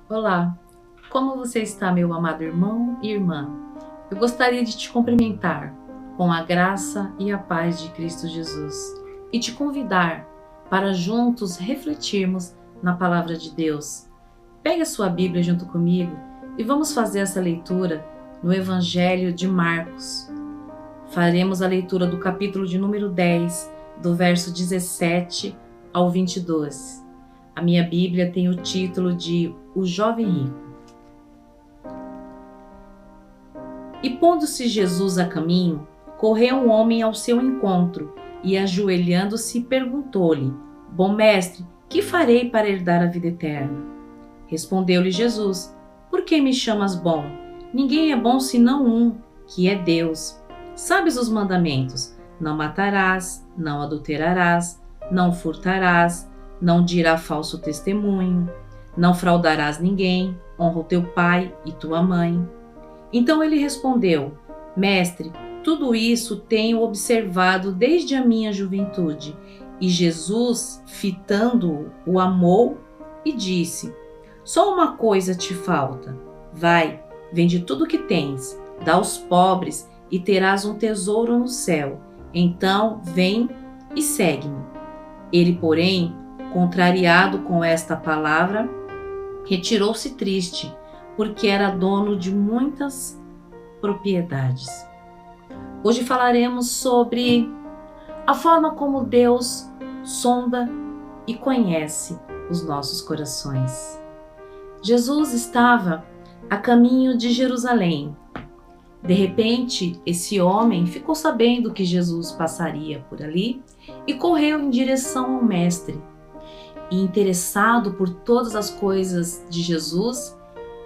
Olá, como você está, meu amado irmão e irmã? Eu gostaria de te cumprimentar com a graça e a paz de Cristo Jesus e te convidar para juntos refletirmos na palavra de Deus. Pegue a sua Bíblia junto comigo e vamos fazer essa leitura no Evangelho de Marcos. Faremos a leitura do capítulo de número 10, do verso 17 ao 22. A minha Bíblia tem o título de O Jovem Rico. E pondo-se Jesus a caminho, correu um homem ao seu encontro e, ajoelhando-se, perguntou-lhe: Bom mestre, que farei para herdar a vida eterna? Respondeu-lhe Jesus: Por que me chamas bom? Ninguém é bom senão um, que é Deus. Sabes os mandamentos: não matarás, não adulterarás, não furtarás, não dirá falso testemunho, não fraudarás ninguém, honra o teu pai e tua mãe. Então ele respondeu: Mestre, tudo isso tenho observado desde a minha juventude. E Jesus, fitando-o, o amou e disse: Só uma coisa te falta. Vai, vende tudo o que tens, dá aos pobres e terás um tesouro no céu. Então vem e segue-me. Ele, porém, contrariado com esta palavra, retirou-se triste, porque era dono de muitas propriedades. Hoje falaremos sobre a forma como Deus sonda e conhece os nossos corações. Jesus estava a caminho de Jerusalém. De repente, esse homem ficou sabendo que Jesus passaria por ali e correu em direção ao mestre. E interessado por todas as coisas de Jesus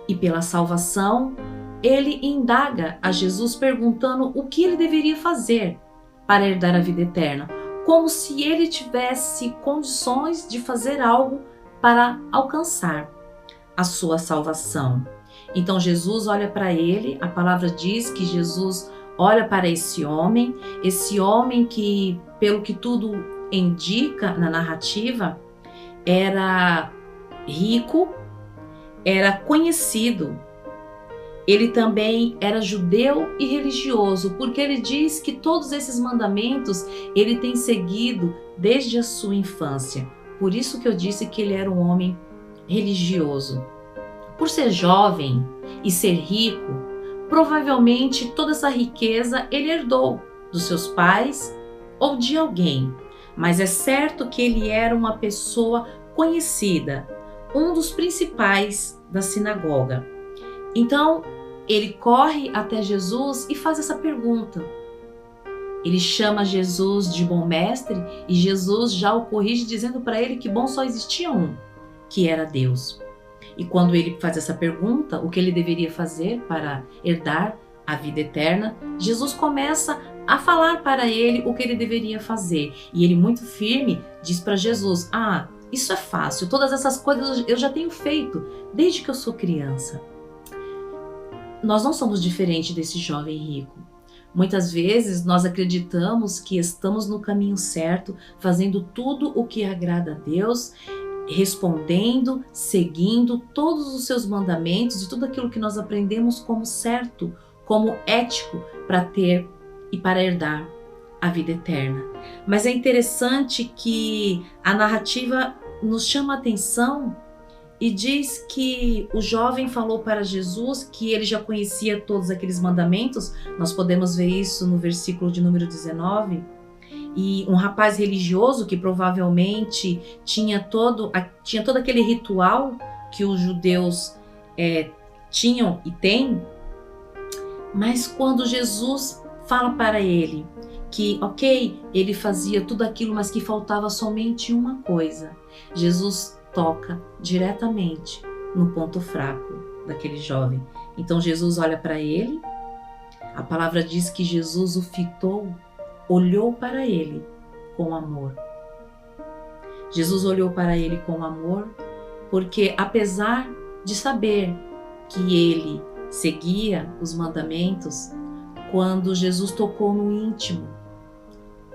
e pela salvação, ele indaga a Jesus perguntando o que ele deveria fazer para herdar a vida eterna, como se ele tivesse condições de fazer algo para alcançar a sua salvação. Então Jesus olha para ele, a palavra diz que Jesus olha para esse homem que, pelo que tudo indica na narrativa, era rico, era conhecido. Ele também era judeu e religioso, porque ele diz que todos esses mandamentos ele tem seguido desde a sua infância. Por isso que eu disse que ele era um homem religioso. Por ser jovem e ser rico, provavelmente toda essa riqueza ele herdou dos seus pais ou de alguém. Mas é certo que ele era uma pessoa conhecida, um dos principais da sinagoga. Então, ele corre até Jesus e faz essa pergunta. Ele chama Jesus de bom mestre e Jesus já o corrige dizendo para ele que bom só existia um, que era Deus. E quando ele faz essa pergunta, o que ele deveria fazer para herdar a vida eterna, Jesus começa a falar para ele o que ele deveria fazer. E ele, muito firme, diz para Jesus: isso é fácil, todas essas coisas eu já tenho feito desde que eu sou criança. Nós não somos diferentes desse jovem rico. Muitas vezes nós acreditamos que estamos no caminho certo, fazendo tudo o que agrada a Deus, respondendo, seguindo todos os seus mandamentos e tudo aquilo que nós aprendemos como certo, como ético para ter e para herdar a vida eterna. Mas é interessante que a narrativa nos chama a atenção e diz que o jovem falou para Jesus que ele já conhecia todos aqueles mandamentos. Nós podemos ver isso no versículo de número 19. E um rapaz religioso que provavelmente tinha todo aquele ritual que os judeus tinham e têm. Mas quando Jesus fala para ele que, ele fazia tudo aquilo, mas que faltava somente uma coisa, Jesus toca diretamente no ponto fraco daquele jovem. Então Jesus olha para ele, a palavra diz que Jesus o fitou, olhou para ele com amor. Jesus olhou para ele com amor, porque apesar de saber que ele seguia os mandamentos, quando Jesus tocou no íntimo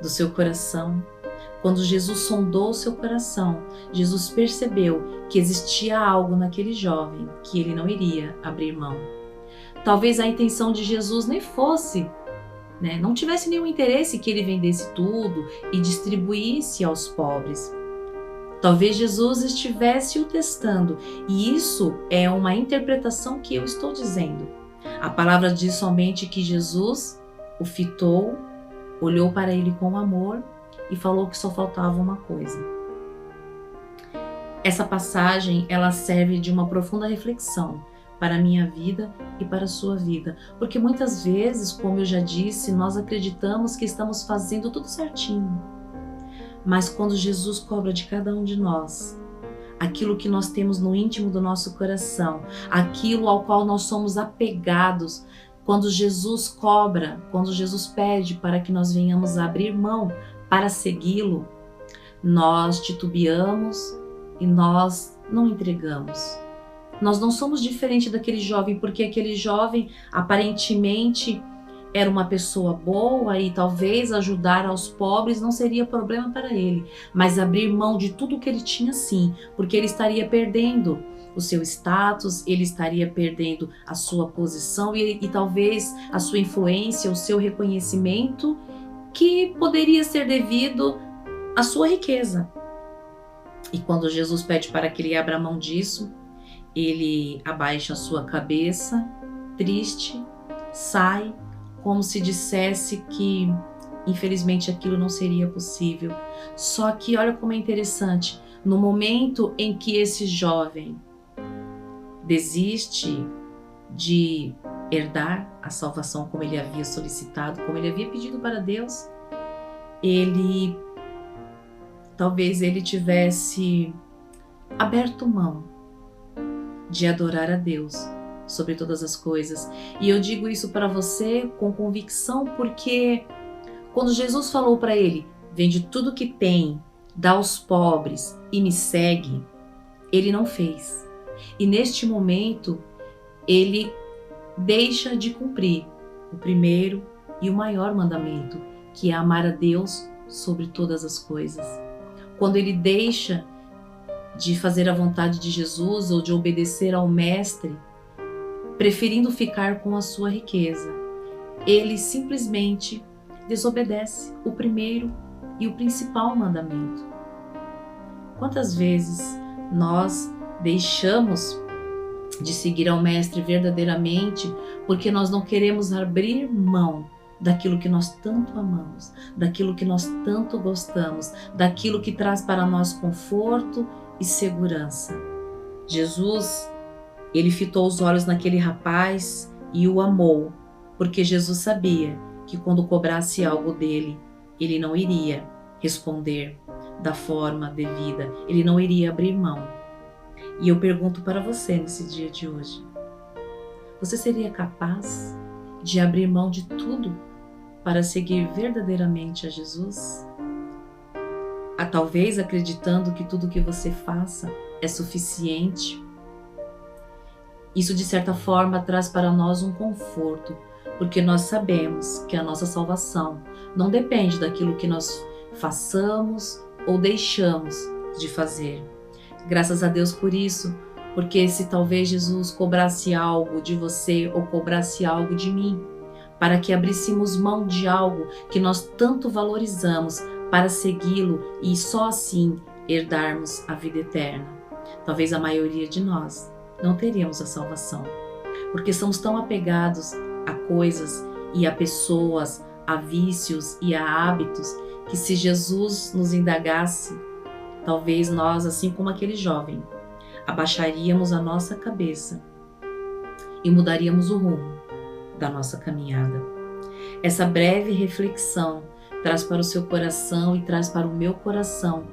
do seu coração, Quando Jesus sondou o seu coração, Jesus percebeu que existia algo naquele jovem que ele não iria abrir mão. Talvez a intenção de Jesus nem fosse, não tivesse nenhum interesse que ele vendesse tudo e distribuísse aos pobres. Talvez Jesus estivesse o testando, e isso é uma interpretação que eu estou dizendo. A palavra diz somente que Jesus o fitou, olhou para ele com amor e falou que só faltava uma coisa. Essa passagem, ela serve de uma profunda reflexão para a minha vida e para a sua vida, porque muitas vezes, como eu já disse, nós acreditamos que estamos fazendo tudo certinho. Mas quando Jesus cobra de cada um de nós aquilo que nós temos no íntimo do nosso coração, aquilo ao qual nós somos apegados, quando Jesus cobra, quando Jesus pede para que nós venhamos a abrir mão para segui-lo, nós titubeamos e nós não entregamos. Nós não somos diferente daquele jovem, porque aquele jovem aparentemente era uma pessoa boa e talvez ajudar aos pobres não seria problema para ele, mas abrir mão de tudo que ele tinha sim, porque ele estaria perdendo o seu status, ele estaria perdendo a sua posição e talvez a sua influência, o seu reconhecimento, que poderia ser devido à sua riqueza. E quando Jesus pede para que ele abra mão disso, ele abaixa a sua cabeça, triste, sai, como se dissesse que infelizmente aquilo não seria possível. Só que olha como é interessante, no momento em que esse jovem desiste de herdar a salvação como ele havia solicitado, como ele havia pedido para Deus, talvez ele tivesse aberto mão de adorar a Deus sobre todas as coisas. E eu digo isso para você com convicção, porque quando Jesus falou para ele, vende tudo que tem, dá aos pobres e me segue, ele não fez. E neste momento, ele deixa de cumprir o primeiro e o maior mandamento, que é amar a Deus sobre todas as coisas. Quando ele deixa de fazer a vontade de Jesus ou de obedecer ao Mestre, preferindo ficar com a sua riqueza, ele simplesmente desobedece o primeiro e o principal mandamento. Quantas vezes nós deixamos de seguir ao Mestre verdadeiramente porque nós não queremos abrir mão daquilo que nós tanto amamos, daquilo que nós tanto gostamos, daquilo que traz para nós conforto e segurança. Jesus, ele fitou os olhos naquele rapaz e o amou, porque Jesus sabia que quando cobrasse algo dele, ele não iria responder da forma devida, ele não iria abrir mão. E eu pergunto para você nesse dia de hoje, você seria capaz de abrir mão de tudo para seguir verdadeiramente a Jesus? Talvez acreditando que tudo que você faça é suficiente. Isso de certa forma traz para nós um conforto, porque nós sabemos que a nossa salvação não depende daquilo que nós façamos ou deixamos de fazer. Graças a Deus por isso, porque se talvez Jesus cobrasse algo de você ou cobrasse algo de mim, para que abríssemos mão de algo que nós tanto valorizamos para segui-lo e só assim herdarmos a vida eterna, talvez a maioria de nós não teríamos a salvação, porque somos tão apegados a coisas e a pessoas, a vícios e a hábitos, que se Jesus nos indagasse, talvez nós, assim como aquele jovem, abaixaríamos a nossa cabeça e mudaríamos o rumo da nossa caminhada. Essa breve reflexão traz para o seu coração e traz para o meu coração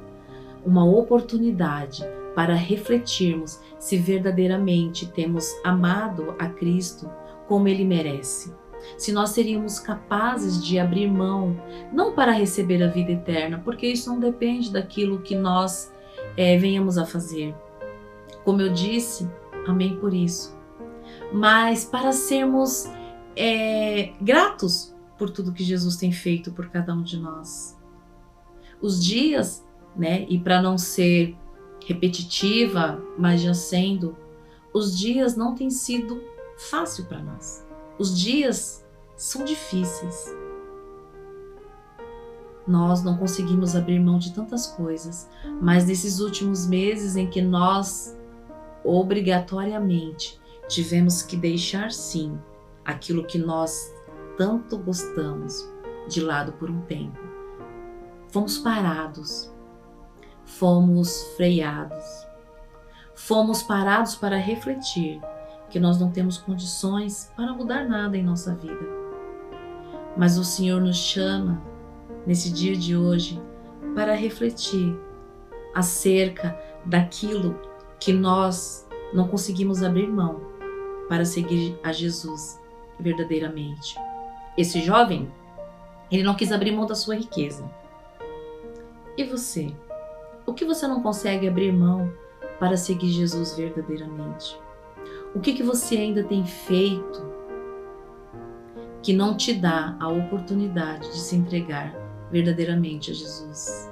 uma oportunidade para refletirmos se verdadeiramente temos amado a Cristo como Ele merece. Se nós seríamos capazes de abrir mão, não para receber a vida eterna, porque isso não depende daquilo que nós venhamos a fazer. Como eu disse, amém por isso. Mas para sermos gratos por tudo que Jesus tem feito por cada um de nós. Os dias, né, e para não ser repetitiva, mas já sendo, os dias não têm sido fácil para nós. Os dias são difíceis. Nós não conseguimos abrir mão de tantas coisas, mas nesses últimos meses em que nós obrigatoriamente tivemos que deixar sim aquilo que nós tanto gostamos de lado por um tempo. Fomos parados, fomos freados, fomos parados para refletir que nós não temos condições para mudar nada em nossa vida. Mas o Senhor nos chama nesse dia de hoje para refletir acerca daquilo que nós não conseguimos abrir mão para seguir a Jesus verdadeiramente. Esse jovem, ele não quis abrir mão da sua riqueza. E você? O que você não consegue abrir mão para seguir Jesus verdadeiramente? O que você ainda tem feito que não te dá a oportunidade de se entregar verdadeiramente a Jesus?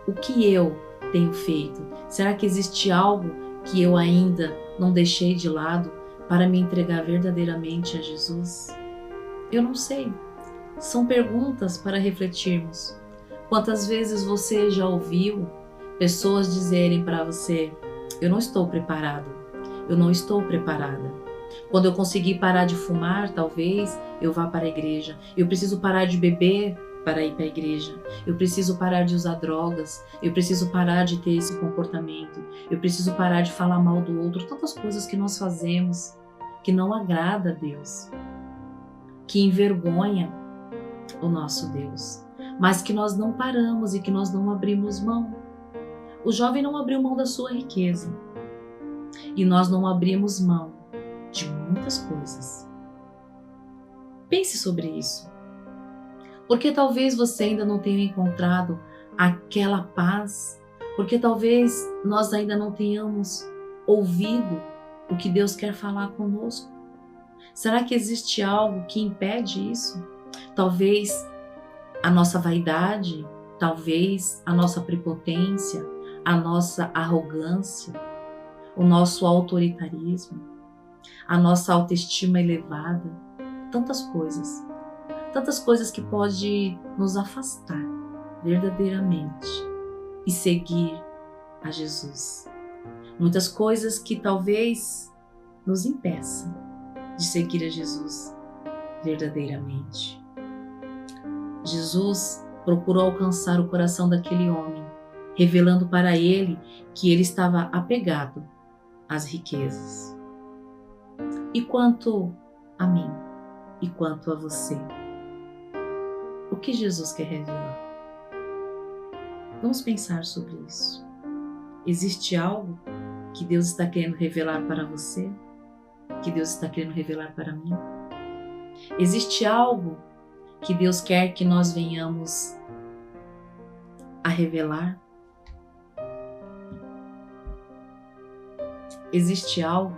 O que eu tenho feito? Será que existe algo que eu ainda não deixei de lado para me entregar verdadeiramente a Jesus? Eu não sei. São perguntas para refletirmos. Quantas vezes você já ouviu pessoas dizerem para você: eu não estou preparado, eu não estou preparada. Quando eu conseguir parar de fumar, talvez eu vá para a igreja. Eu preciso parar de beber para ir para a igreja. Eu preciso parar de usar drogas. Eu preciso parar de ter esse comportamento. Eu preciso parar de falar mal do outro. Tantas coisas que nós fazemos que não agrada a Deus, que envergonha o nosso Deus, mas que nós não paramos e que nós não abrimos mão. O jovem não abriu mão da sua riqueza e nós não abrimos mão de muitas coisas. Pense sobre isso, porque talvez você ainda não tenha encontrado aquela paz, porque talvez nós ainda não tenhamos ouvido o que Deus quer falar conosco. Será que existe algo que impede isso? Talvez a nossa vaidade, talvez a nossa prepotência, a nossa arrogância, o nosso autoritarismo, a nossa autoestima elevada, tantas coisas que podem nos afastar verdadeiramente e seguir a Jesus. Muitas coisas que talvez nos impeçam de seguir a Jesus verdadeiramente. Jesus procurou alcançar o coração daquele homem, revelando para ele que ele estava apegado às riquezas. E quanto a mim? E quanto a você? O que Jesus quer revelar? Vamos pensar sobre isso. Existe algo que Deus está querendo revelar para você? Que Deus está querendo revelar para mim? Existe algo que Deus quer que nós venhamos a revelar? Existe algo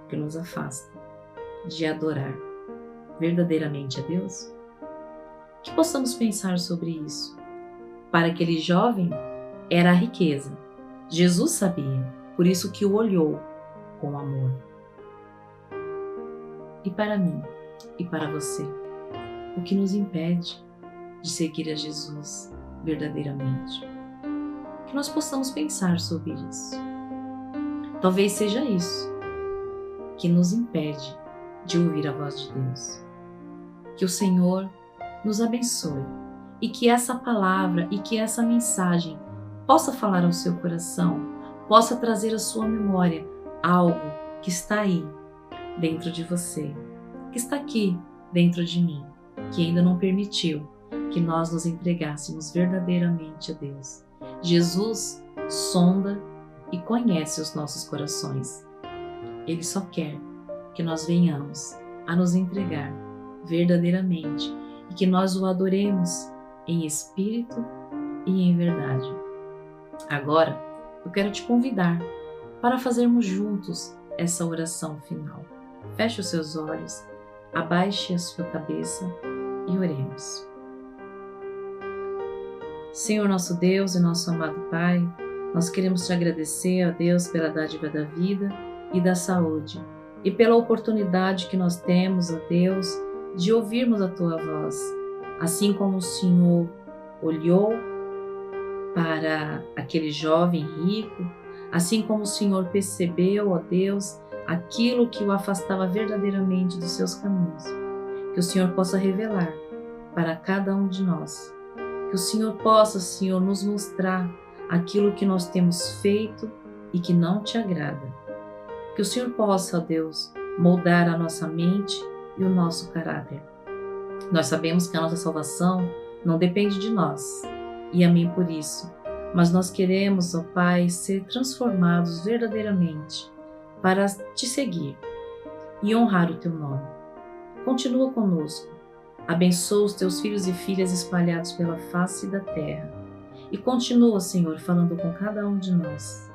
que nos afasta de adorar verdadeiramente a Deus? Que possamos pensar sobre isso. Para aquele jovem era a riqueza. Jesus sabia, por isso que o olhou com amor. E para mim e para você, o que nos impede de seguir a Jesus verdadeiramente? Que nós possamos pensar sobre isso. Talvez seja isso que nos impede de ouvir a voz de Deus. Que o Senhor nos abençoe e que essa palavra e que essa mensagem possa falar ao seu coração, possa trazer à sua memória algo que está aí dentro de você, que está aqui dentro de mim, que ainda não permitiu que nós nos entregássemos verdadeiramente a Deus. Jesus sonda e conhece os nossos corações. Ele só quer que nós venhamos a nos entregar verdadeiramente e que nós o adoremos em espírito e em verdade. Agora, eu quero te convidar para fazermos juntos essa oração final. Feche os seus olhos, abaixe a sua cabeça e oremos. Senhor nosso Deus e nosso amado Pai, nós queremos te agradecer, ó Deus, pela dádiva da vida e da saúde e pela oportunidade que nós temos, ó Deus, de ouvirmos a tua voz. Assim como o Senhor olhou para aquele jovem rico, assim como o Senhor percebeu, ó Deus, aquilo que o afastava verdadeiramente dos seus caminhos, que o Senhor possa revelar para cada um de nós. Que o Senhor possa, Senhor, nos mostrar aquilo que nós temos feito e que não te agrada. Que o Senhor possa, ó Deus, moldar a nossa mente e o nosso caráter. Nós sabemos que a nossa salvação não depende de nós, e amém por isso. Mas nós queremos, ó Pai, ser transformados verdadeiramente para te seguir e honrar o teu nome. Continua conosco. Abençoa os teus filhos e filhas espalhados pela face da terra. E continua, Senhor, falando com cada um de nós.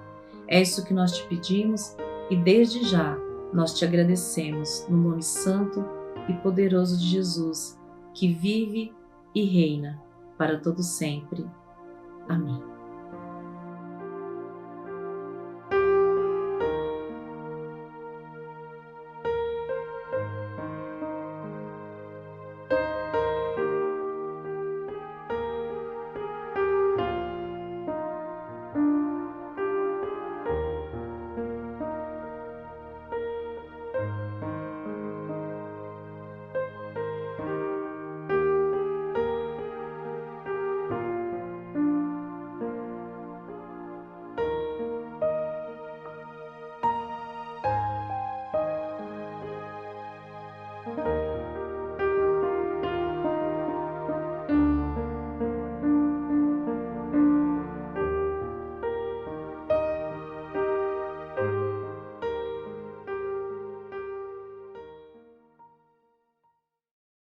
É isso que nós te pedimos e desde já nós te agradecemos no nome santo e poderoso de Jesus, que vive e reina para todo sempre. Amém.